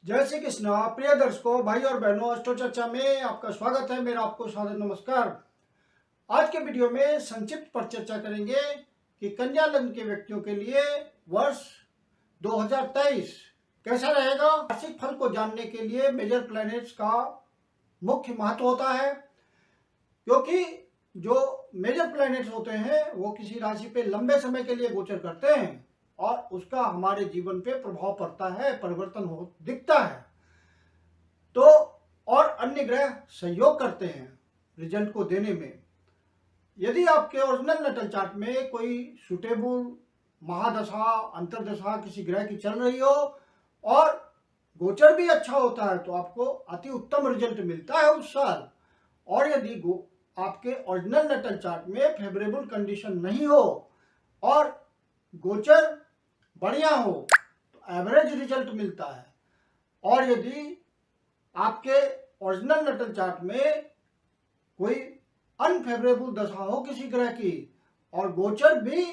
जय श्री कृष्ण। प्रिय दर्शकों, भाई और बहनों, अष्टो चर्चा में आपका स्वागत है। मेरा आपको सादर नमस्कार। आज के वीडियो में संक्षिप्त पर चर्चा करेंगे कि कन्या लग्न के व्यक्तियों के लिए वर्ष 2023 कैसा रहेगा। वार्षिक फल को जानने के लिए मेजर प्लैनेट्स का मुख्य महत्व होता है, क्योंकि जो मेजर प्लैनेट्स होते हैं वो किसी राशि पे लंबे समय के लिए गोचर करते हैं और उसका हमारे जीवन पे प्रभाव पड़ता है, परिवर्तन हो दिखता है। तो और अन्य ग्रह सहयोग करते हैं रिजल्ट को देने में। यदि आपके ओरिजिनल नटल चार्ट में कोई सुटेबल महादशा अंतरदशा किसी ग्रह की चल रही हो और गोचर भी अच्छा होता है तो आपको अति उत्तम रिजल्ट मिलता है उस साल। और यदि आपके ओरिजिनल नटल चार्ट में फेवरेबल कंडीशन नहीं हो और गोचर बढ़िया हो तो एवरेज रिजल्ट मिलता है। और यदि आपके ओरिजिनल नटल चार्ट में कोई अनफेवरेबल दशा हो किसी ग्रह की और गोचर भी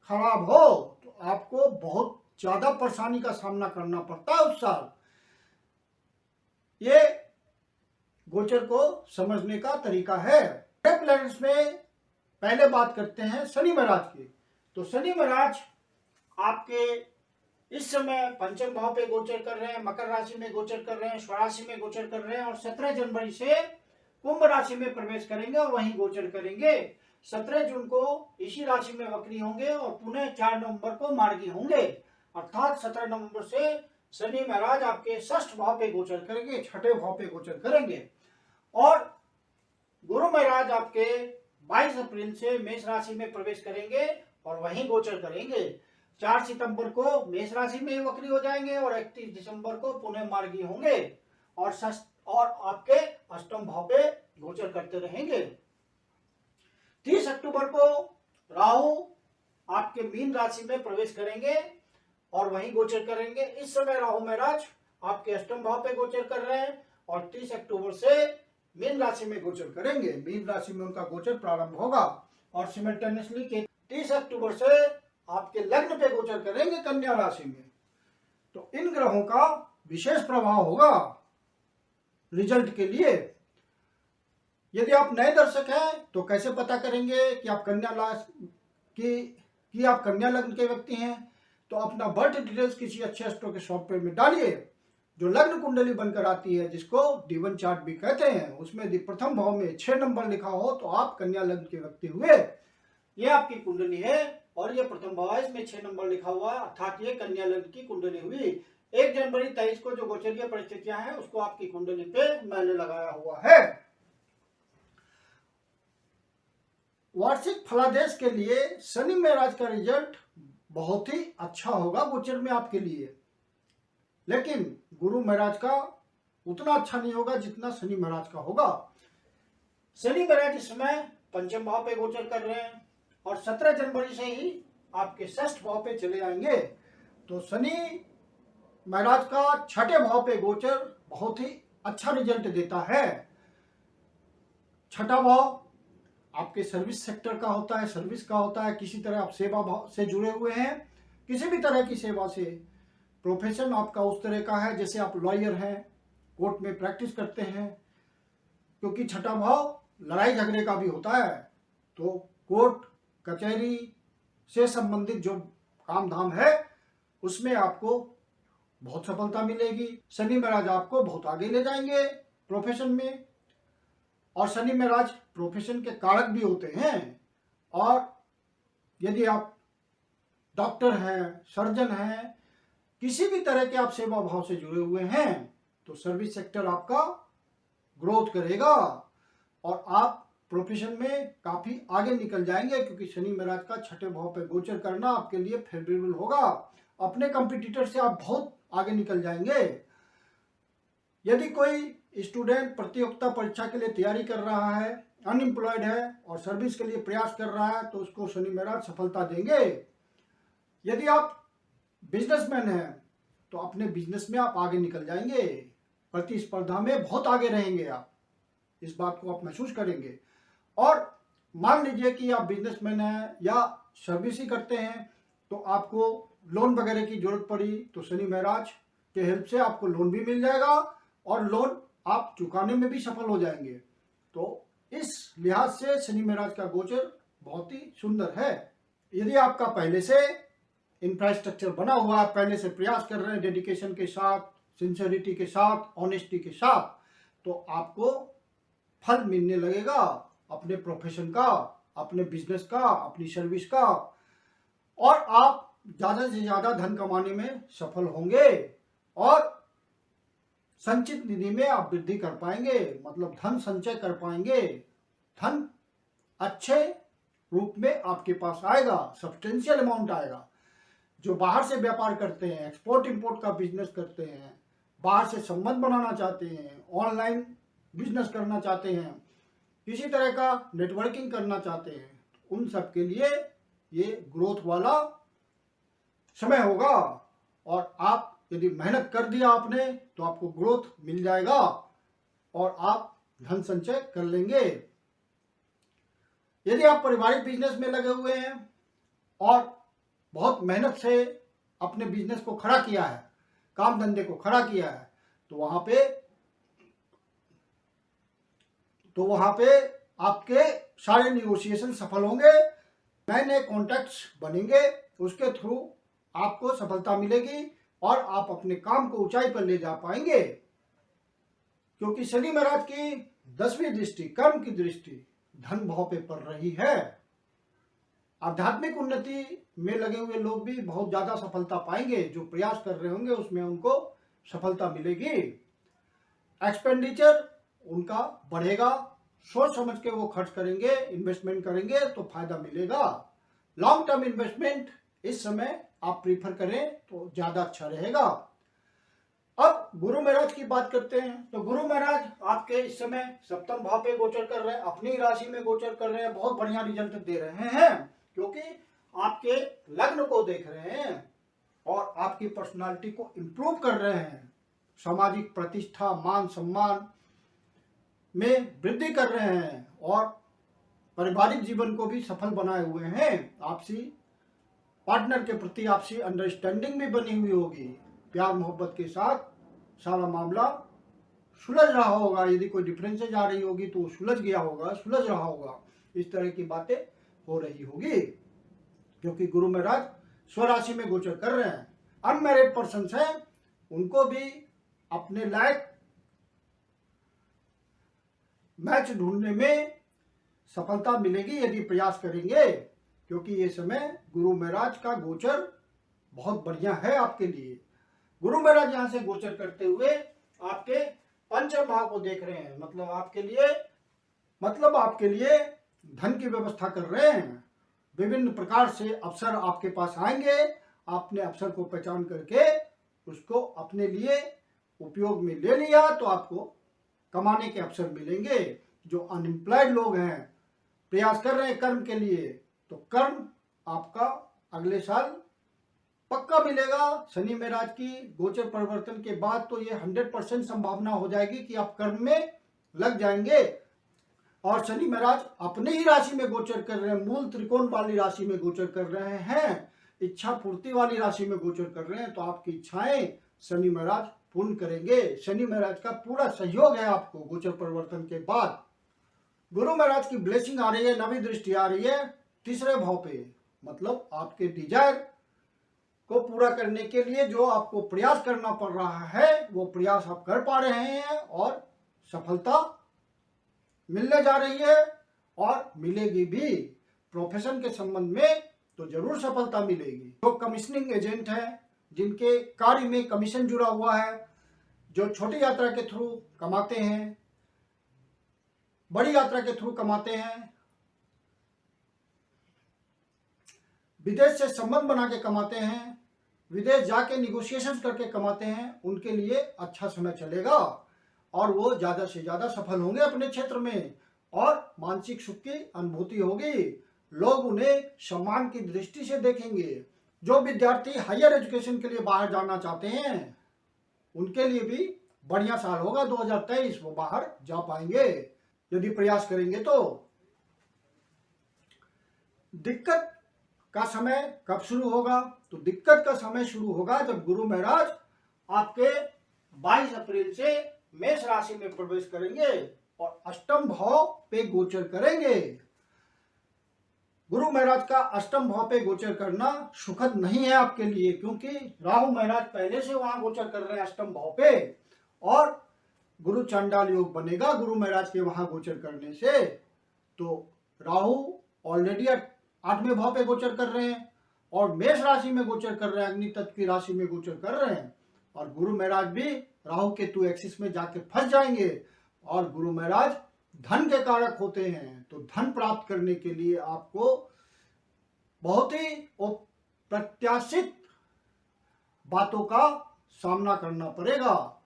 खराब हो तो आपको बहुत ज्यादा परेशानी का सामना करना पड़ता है उस साल। ये गोचर को समझने का तरीका है। प्लैनेट्स में पहले बात करते हैं शनि महाराज की। तो शनि महाराज आपके इस समय पंचम भाव पे गोचर कर रहे हैं, मकर राशि में गोचर कर रहे हैं, स्वराशि में गोचर कर रहे हैं और 17 जनवरी से कुंभ राशि में प्रवेश करेंगे और वहीं गोचर करेंगे। 17 जून को इसी राशि में वक्री होंगे और पुनः 4 नवंबर को मार्गी होंगे। अर्थात 17 नवंबर से शनि महाराज आपके षष्ठ भाव पे गोचर करेंगे, छठे भाव पे गोचर करेंगे। और गुरु महाराज आपके 22 अप्रैल से मेष राशि में प्रवेश करेंगे और वहीं गोचर करेंगे। 4 सितंबर को मेष राशि में वक्री हो जाएंगे और 31 दिसंबर को पुनः मार्गी होंगे और आपके अष्टम भाव पे गोचर करते रहेंगे। 30 अक्टूबर को राहु आपके मीन राशि में प्रवेश करेंगे और वहीं गोचर करेंगे। इस समय राहु महाराज आपके अष्टम भाव पे गोचर कर रहे हैं और 30 अक्टूबर से मीन राशि में गोचर करेंगे। मीन राशि में उनका गोचर प्रारंभ होगा और सिमल्टेनियसली 30 अक्टूबर से आपके लग्न पे गोचर करेंगे कन्या राशि में। तो इन ग्रहों का विशेष प्रभाव होगा रिजल्ट के लिए। यदि आप नए दर्शक हैं तो कैसे पता करेंगे कि आप कन्या लग्न के व्यक्ति हैं? तो अपना बर्थ डिटेल्स किसी अच्छे एस्ट्रो के सॉफ्टवेयर में डालिए जो लग्न कुंडली बनकर आती है, जिसको D1 चार्ट भी कहते हैं। उसमें यदि प्रथम भाव में 6 नंबर लिखा हो तो आप कन्या लग्न के व्यक्ति हुए। ये आपकी कुंडली है और ये प्रथम भाव है, इसमें 6 नंबर लिखा हुआ, अर्थात ये कन्या लग्न की कुंडली हुई। 1 जनवरी 23 को जो गोचरीय परिस्थितियां हैं उसको आपकी कुंडली पे मैंने लगाया हुआ है। वार्षिक फलादेश के लिए शनि महाराज का रिजल्ट बहुत ही अच्छा होगा गोचर में आपके लिए, लेकिन गुरु महाराज का उतना अच्छा नहीं होगा जितना शनि महाराज का होगा। शनि महाराज इस समय पंचम भाव पे गोचर कर रहे हैं और 17 जनवरी से ही आपके षष्ठ भाव पे चले आएंगे। तो शनि महाराज का छठे भाव पे गोचर बहुत ही अच्छा रिजल्ट देता है। छठा भाव आपके सर्विस सेक्टर का होता है, सर्विस का होता है। किसी तरह आप सेवा भाव से जुड़े हुए हैं, किसी भी तरह की सेवा से। प्रोफेशन आपका उस तरह का है जैसे आप लॉयर हैं, कोर्ट में प्रैक्टिस करते हैं, क्योंकि छठा भाव लड़ाई झगड़े का भी होता है। तो कोर्ट कचहरी से संबंधित जो काम धाम है उसमें आपको बहुत सफलता मिलेगी। शनि महाराज आपको बहुत आगे ले जाएंगे प्रोफेशन में। और शनि महाराज प्रोफेशन के कारक भी होते हैं। और यदि आप डॉक्टर हैं, सर्जन हैं, किसी भी तरह के आप सेवा भाव से जुड़े हुए हैं तो सर्विस सेक्टर आपका ग्रोथ करेगा और आप प्रोफेशन में काफी आगे निकल जाएंगे, क्योंकि शनि महाराज का छठे भाव पे गोचर करना आपके लिए फेवरेबल होगा। अपने कंपटीटर से आप बहुत आगे निकल जाएंगे। यदि कोई स्टूडेंट प्रतियोगिता परीक्षा के लिए तैयारी कर रहा है, अनएम्प्लॉयड है और सर्विस के लिए प्रयास कर रहा है तो उसको शनि महाराज सफलता देंगे। यदि आप बिजनेसमैन हैं तो अपने बिजनेस में आप आगे निकल जाएंगे, प्रतिस्पर्धा में बहुत आगे रहेंगे। आप इस बात को आप महसूस करेंगे। और मान लीजिए कि आप बिजनेसमैन हैं या सर्विस ही करते हैं तो आपको लोन वगैरह की जरूरत पड़ी तो शनि महाराज के हेल्प से आपको लोन भी मिल जाएगा और लोन आप चुकाने में भी सफल हो जाएंगे। तो इस लिहाज से शनि महाराज का गोचर बहुत ही सुंदर है। यदि आपका पहले से इंफ्रास्ट्रक्चर बना हुआ है, पहले से प्रयास कर रहे हैं डेडिकेशन के साथ, सिंसियरिटी के साथ, ऑनेस्टी के साथ, तो आपको फल मिलने लगेगा अपने प्रोफेशन का, अपने बिजनेस का, अपनी सर्विस का, और आप ज़्यादा से ज़्यादा धन कमाने में सफल होंगे और संचित निधि में आप वृद्धि कर पाएंगे, मतलब धन संचय कर पाएंगे। धन अच्छे रूप में आपके पास आएगा, सब्सटेंशियल अमाउंट आएगा। जो बाहर से व्यापार करते हैं, एक्सपोर्ट इंपोर्ट का बिजनेस करते हैं, बाहर से संबंध बनाना चाहते हैं, ऑनलाइन बिजनेस करना चाहते हैं, किसी तरह का नेटवर्किंग करना चाहते हैं, उन सब के लिए ये ग्रोथ वाला समय होगा। और आप यदि मेहनत कर दिया आपने तो आपको ग्रोथ मिल जाएगा और आप धन संचय कर लेंगे। यदि आप पारिवारिक बिजनेस में लगे हुए हैं और बहुत मेहनत से अपने बिजनेस को खड़ा किया है, काम धंधे को खड़ा किया है, तो वहां पे आपके सारे निगोशिएशन सफल होंगे, नए नए कॉन्टैक्ट्स बनेंगे, उसके थ्रू आपको सफलता मिलेगी और आप अपने काम को ऊंचाई पर ले जा पाएंगे। क्योंकि शनि महाराज की 10वीं दृष्टि, कर्म की दृष्टि धन भाव पे पड़ रही है। आध्यात्मिक उन्नति में लगे हुए लोग भी बहुत ज्यादा सफलता पाएंगे, जो प्रयास कर रहे होंगे उसमें उनको सफलता मिलेगी। एक्सपेंडिचर उनका बढ़ेगा, सोच समझ के वो खर्च करेंगे, इन्वेस्टमेंट करेंगे तो फायदा मिलेगा। लॉन्ग टर्म इन्वेस्टमेंट इस समय आप प्रीफर करें तो ज्यादा अच्छा रहेगा। अब गुरु महाराज की बात करते हैं। तो गुरु महाराज आपके इस समय सप्तम भाव पे गोचर कर रहे हैं, अपनी राशि में गोचर कर रहे हैं, बहुत बढ़िया रिजल्ट दे रहे हैं, क्योंकि आपके लग्न को देख रहे हैं और आपकी पर्सनालिटी को इंप्रूव कर रहे हैं, सामाजिक प्रतिष्ठा, मान सम्मान में वृद्धि कर रहे हैं और पारिवारिक जीवन को भी सफल बनाए हुए हैं। आपसी पार्टनर के प्रति आपसी अंडरस्टैंडिंग भी बनी हुई होगी, प्यार मोहब्बत के साथ सारा मामला सुलझ रहा होगा। यदि कोई डिफरेंसेज आ रही होगी तो सुलझ गया होगा, सुलझ रहा होगा, इस तरह की बातें हो रही होगी, क्योंकि गुरु महाराज स्वराशि में गोचर कर रहे हैं। अनमैरिड पर्सन्स हैं, उनको भी अपने लायक मैच ढूंढने में सफलता मिलेगी यदि प्रयास करेंगे, क्योंकि ये समय गुरु महाराज का गोचर बहुत बढ़िया है आपके लिए। गुरु महाराज यहाँ से गोचर करते हुए आपके पंचम भाव को देख रहे हैं, मतलब आपके लिए धन की व्यवस्था कर रहे हैं। विभिन्न प्रकार से अवसर आपके पास आएंगे, आपने अवसर को पहचान करके उसको अपने लिए उपयोग में ले लिया तो आपको कमाने के अवसर मिलेंगे। जो अनएम्प्लॉयड लोग हैं, प्रयास कर रहे हैं कर्म के लिए, तो कर्म आपका अगले साल पक्का मिलेगा। शनि महाराज की गोचर परिवर्तन के बाद तो ये 100% संभावना हो जाएगी कि आप कर्म में लग जाएंगे। और शनि महाराज अपने ही राशि में गोचर कर रहे हैं, मूल त्रिकोण वाली राशि में गोचर कर रहे हैं, इच्छा पूर्ति वाली राशि में गोचर कर रहे हैं, तो आपकी इच्छाएं शनि महाराज पूर्ण करेंगे। शनि महाराज का पूरा सहयोग है आपको गोचर परिवर्तन के बाद। गुरु महाराज की ब्लेसिंग आ रही है, नवी दृष्टि आ रही है तीसरे भाव पे, मतलब आपके डिजायर को पूरा करने के लिए जो आपको प्रयास करना पड़ रहा है वो प्रयास आप कर पा रहे हैं और सफलता मिलने जा रही है और मिलेगी भी। प्रोफेशन के संबंध में तो जरूर सफलता मिलेगी। जो कमीशनिंग एजेंट है, जिनके कार्य में कमीशन जुड़ा हुआ है, जो छोटी यात्रा के थ्रू कमाते हैं, बड़ी यात्रा के थ्रू कमाते हैं, विदेश से संबंध बना के कमाते हैं, विदेश जाके निगोशिएशन करके कमाते हैं, उनके लिए अच्छा समय चलेगा और वो ज्यादा से ज्यादा सफल होंगे अपने क्षेत्र में और मानसिक सुख की अनुभूति होगी। लोग उन्हें सम्मान की दृष्टि से देखेंगे। जो विद्यार्थी हायर एजुकेशन के लिए बाहर जाना चाहते हैं उनके लिए भी बढ़िया साल होगा 2023, वो बाहर जा पाएंगे यदि प्रयास करेंगे। तो दिक्कत का समय कब शुरू होगा? तो दिक्कत का समय शुरू होगा जब गुरु महाराज आपके 22 अप्रैल से मेष राशि में प्रवेश करेंगे और अष्टम भाव पे गोचर करेंगे। गुरु महाराज का अष्टम भाव पे गोचर करना सुखद नहीं है आपके लिए, क्योंकि राहु महाराज पहले से वहां गोचर कर रहे हैं अष्टम भाव पे, और गुरु चांडाल योग बनेगा गुरु महाराज के वहां गोचर करने से। तो राहु ऑलरेडी 8वें भाव पे गोचर कर रहे हैं और मेष राशि में गोचर कर रहे हैं, अग्नि तत्व की राशि में गोचर कर रहे हैं, और गुरु महाराज भी राहु केतु एक्सिस में जाके फंस जाएंगे। और गुरु महाराज धन के कारक होते हैं, तो धन प्राप्त करने के लिए आपको बहुत ही अप्रत्याशित बातों का सामना करना पड़ेगा,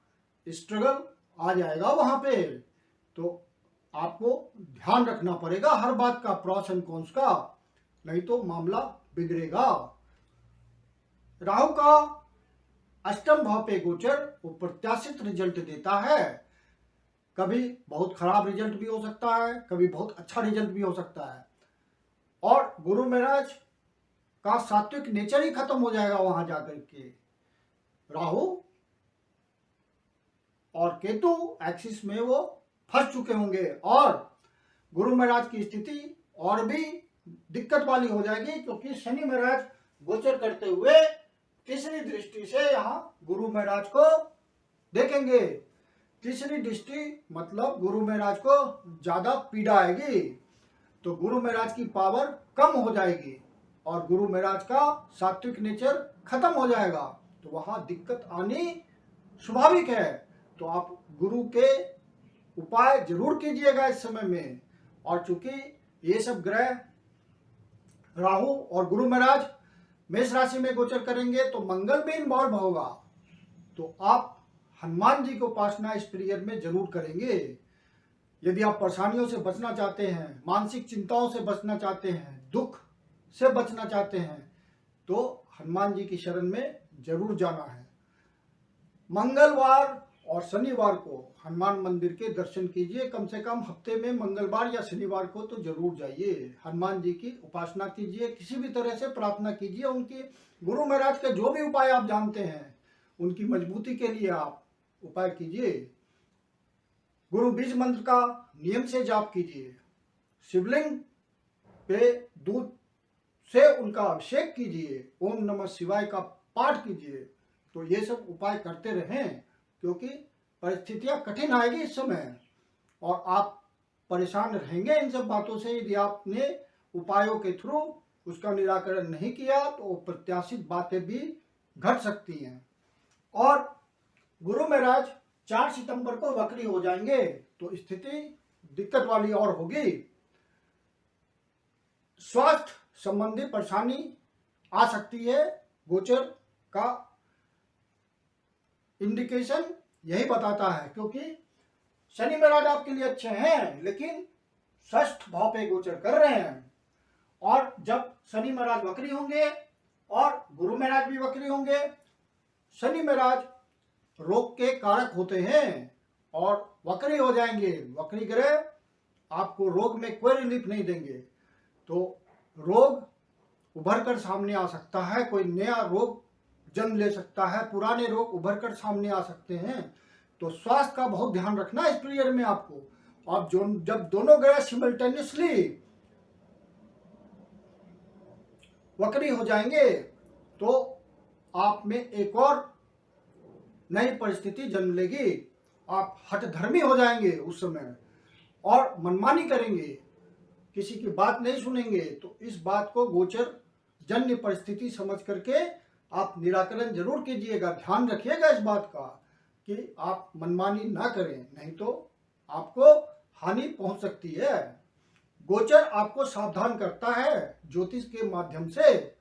स्ट्रगल आ जाएगा वहां पे। तो आपको ध्यान रखना पड़ेगा हर बात का, प्रॉस एंड कॉन्स का, नहीं तो मामला बिगड़ेगा। राहु का अष्टम भाव पे गोचर वो प्रत्याशित रिजल्ट देता है। कभी बहुत खराब रिजल्ट भी हो सकता है, कभी बहुत अच्छा रिजल्ट भी हो सकता है, और गुरु महाराज का सात्विक नेचर ही खत्म हो जाएगा वहां जाकर के। राहु और केतु एक्सिस में वो फंस चुके होंगे और गुरु महाराज की स्थिति और भी दिक्कत वाली हो जाएगी, क्योंकि शनि महाराज गोचर करते हुए तीसरी दृष्टि से यहाँ गुरु महाराज को देखेंगे। तीसरी दृष्टि मतलब गुरु महाराज को ज्यादा पीड़ा आएगी, तो गुरु महाराज की पावर कम हो जाएगी और गुरु महाराज का सात्विक नेचर खत्म हो जाएगा, तो वहां दिक्कत आनी स्वाभाविक है। तो आप गुरु के उपाय जरूर कीजिएगा इस समय में। और चूंकि ये सब ग्रह राहु और गुरु महाराज मेष राशि में गोचर करेंगे तो मंगल भी इन्वॉल्व होगा, तो आप हनुमान जी को उपासना इस पीरियड में जरूर करेंगे। यदि आप परेशानियों से बचना चाहते हैं, मानसिक चिंताओं से बचना चाहते हैं, दुख से बचना चाहते हैं, तो हनुमान जी की शरण में जरूर जाना है। मंगलवार और शनिवार को हनुमान मंदिर के दर्शन कीजिए, कम से कम हफ्ते में मंगलवार या शनिवार को तो जरूर जाइए। हनुमान जी की उपासना कीजिए, किसी भी तरह से प्रार्थना कीजिए, उनकी गुरु महाराज के जो भी उपाय आप जानते हैं उनकी मजबूती के लिए आप उपाय कीजिए। गुरु बीज मंत्र का नियम से जाप कीजिए, शिवलिंग पे दूध से उनका अभिषेक कीजिए, ओम नमः शिवाय का पाठ कीजिए। तो ये सब उपाय करते रहें, क्योंकि परिस्थितियां कठिन आएगी इस समय और आप परेशान रहेंगे इन सब बातों से। यदि आपने उपायों के थ्रू उसका निराकरण नहीं किया तो प्रत्याशित बातें भी घट सकती हैं। और गुरु महाराज 4 सितंबर को वक्री हो जाएंगे, तो स्थिति दिक्कत वाली और होगी। स्वास्थ्य संबंधी परेशानी आ सकती है। गोचर का इंडिकेशन यही बताता है, क्योंकि शनि महाराज आपके लिए अच्छे हैं लेकिन षष्ठ भाव पे गोचर कर रहे हैं, और जब शनि महाराज वक्री होंगे और गुरु महाराज भी वक्री होंगे, शनि महाराज रोग के कारक होते हैं और वक्री हो जाएंगे। वक्री ग्रह आपको रोग में कोई रिलीफ नहीं देंगे, तो रोग उभर कर सामने आ सकता है, कोई नया रोग जन्म ले सकता है, पुराने रोग उभर कर सामने आ सकते हैं। तो स्वास्थ्य का बहुत ध्यान रखना इस पीरियड में आपको। अब जब दोनों ग्रह सिमल्टेनियसली वक्री हो जाएंगे तो आप में एक और नई परिस्थिति जन्म लेगी। आप हठधर्मी हो जाएंगे उस समय और मनमानी करेंगे, किसी की बात नहीं सुनेंगे। तो इस बात को गोचर जन्य परिस्थिति समझ करके आप निराकरण जरूर कीजिएगा। ध्यान रखिएगा इस बात का कि आप मनमानी ना करें, नहीं तो आपको हानि पहुंच सकती है। गोचर आपको सावधान करता है ज्योतिष के माध्यम से,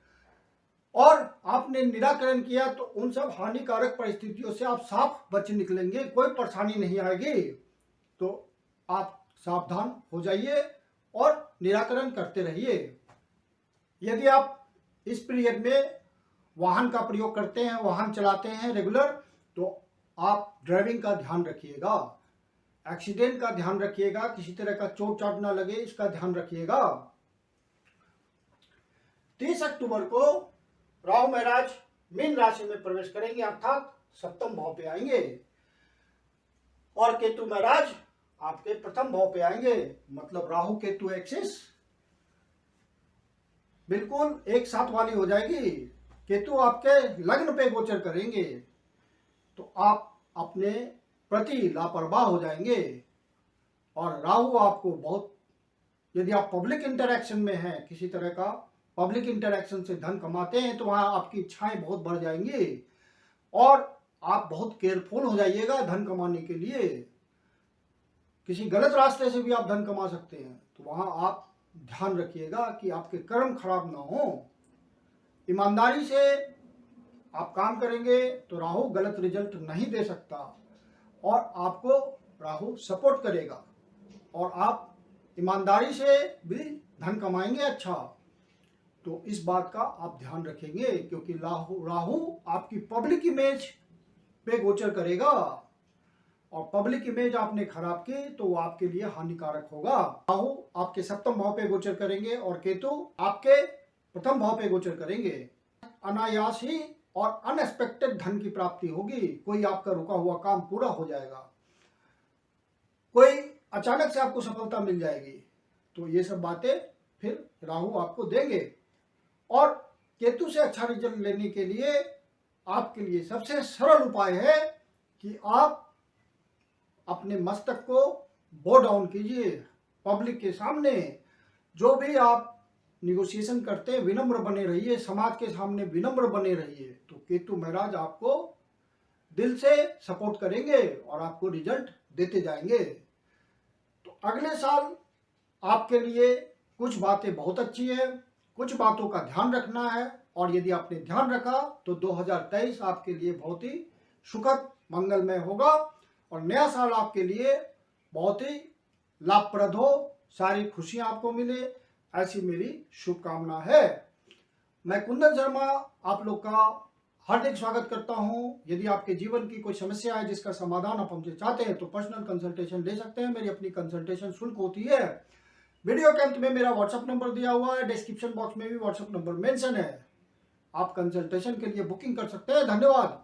और आपने निराकरण किया तो उन सब हानिकारक परिस्थितियों से आप साफ बच निकलेंगे, कोई परेशानी नहीं आएगी। तो आप सावधान हो जाइए और निराकरण करते रहिए। यदि आप इस पीरियड में वाहन का प्रयोग करते हैं, वाहन चलाते हैं रेगुलर, तो आप ड्राइविंग का ध्यान रखिएगा, एक्सीडेंट का ध्यान रखिएगा, किसी तरह का चोट चाट ना लगे इसका ध्यान रखिएगा। 30 अक्टूबर को राहु महाराज मीन राशि में प्रवेश करेंगे, अर्थात सप्तम भाव पे आएंगे और केतु महाराज आपके प्रथम भाव पे आएंगे। मतलब राहु केतु एक्सिस बिल्कुल एक साथ वाली हो जाएगी। केतु आपके लग्न पे गोचर करेंगे तो आप अपने प्रति लापरवाह हो जाएंगे और राहु आपको बहुत, यदि आप पब्लिक इंटरेक्शन में हैं, किसी तरह का पब्लिक इंटरेक्शन से धन कमाते हैं तो वहां आपकी इच्छाएं बहुत बढ़ जाएंगी और आप बहुत केयरफुल हो जाइएगा धन कमाने के लिए। किसी गलत रास्ते से भी आप धन कमा सकते हैं तो वहां आप ध्यान रखिएगा कि आपके कर्म खराब ना हो। ईमानदारी से आप काम करेंगे तो राहु गलत रिजल्ट नहीं दे सकता और आपको राहु सपोर्ट करेगा और आप ईमानदारी से भी धन कमाएंगे अच्छा। तो इस बात का आप ध्यान रखेंगे क्योंकि राहु आपकी पब्लिक इमेज पे गोचर करेगा और पब्लिक इमेज आपने खराब की तो वो आपके लिए हानिकारक होगा। राहु आपके सप्तम भाव पे गोचर करेंगे और केतु आपके प्रथम भाव पे गोचर करेंगे। अनायास ही और अनएक्सपेक्टेड धन की प्राप्ति होगी। कोई आपका रुका हुआ काम पूरा हो जाएगा, कोई अचानक से आपको सफलता मिल जाएगी। तो ये सब बातें फिर राहु आपको देंगे और केतु से अच्छा रिजल्ट लेने के लिए आपके लिए सबसे सरल उपाय है कि आप अपने मस्तक को बो डाउन कीजिए पब्लिक के सामने। जो भी आप निगोशिएशन करते हैं विनम्र बने रहिए, समाज के सामने विनम्र बने रहिए तो केतु महाराज आपको दिल से सपोर्ट करेंगे और आपको रिजल्ट देते जाएंगे। तो अगले साल आपके लिए कुछ बातें बहुत अच्छी है, कुछ बातों का ध्यान रखना है और यदि आपने ध्यान रखा तो 2023 आपके लिए बहुत ही सुखद मंगलमय होगा और नया साल आपके लिए बहुत ही लाभप्रद हो, सारी खुशियां आपको मिले, ऐसी मेरी शुभकामना है। मैं कुंदन शर्मा आप लोग का हार्दिक स्वागत करता हूं। यदि आपके जीवन की कोई समस्या है जिसका समाधान आप हमसे चाहते हैं तो पर्सनल कंसल्टेशन ले सकते हैं। मेरी अपनी कंसल्टेशन शुल्क होती है। वीडियो के अंत में मेरा व्हाट्सएप नंबर दिया हुआ है, डिस्क्रिप्शन बॉक्स में भी व्हाट्सएप नंबर मेंशन है। आप कंसल्टेशन के लिए बुकिंग कर सकते हैं। धन्यवाद।